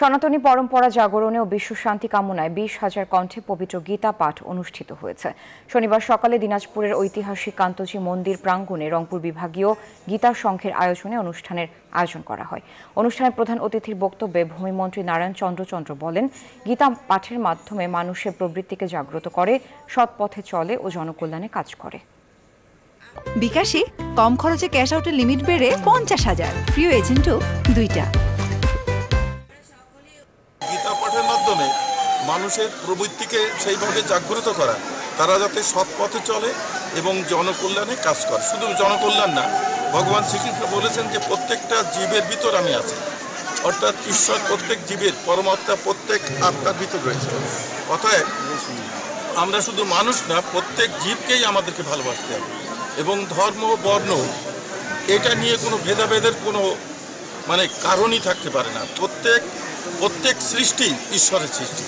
সনাতনী পরম্পরা জাগরণে ও বিশ্ব শান্তি কামনায় 20,000 কণ্ঠে পবিত্র গীতা পাঠ অনুষ্ঠিত হয়েছে। শনিবার সকালে দিনাজপুরের ঐতিহাসিক কান্তজি মন্দির প্রাঙ্গণে রংপুর বিভাগীয় গীতা সংঘের আয়োজনে অনুষ্ঠানের আয়োজন করা হয়। অনুষ্ঠানের প্রধান অতিথির বক্তব্যে ভূমিমন্ত্রী নারায়ণ চন্দ্র বলেন, গীতা পাঠের মাধ্যমে মানুষের প্রবৃত্তিকে জাগ্রত করে, সৎ পথে চলে ও জনকল্যাণে কাজ করে। বিকাশে কম খরচে ক্যাশ আউটের লিমিট বেড়ে 50,000, প্রিয় এজেন্টও 2টা। গীতা পাঠের মাধ্যমে মানুষের প্রবৃত্তিকে সেইভাবে জাগ্রত করা, তারা যাতে সৎ পথে চলে এবং জনকল্যাণে কাজ করে। শুধু জনকল্যাণ না, ভগবান শ্রীকৃষ্ণ বলেছেন যে প্রত্যেকটা জীবের ভিতর আমি আছি, অর্থাৎ ঈশ্বর প্রত্যেক জীবের, পরমাত্মা প্রত্যেক আত্মার ভিতর রয়েছে। অতএব আমরা শুধু মানুষ না, প্রত্যেক জীবকেই আমাদেরকে ভালোবাসতে হবে এবং ধর্ম বর্ণ এটা নিয়ে কোনো ভেদাভেদের কোনো কারণই থাকতে পারে না। প্রত্যেক সৃষ্টি ঈশ্বরের সৃষ্টি।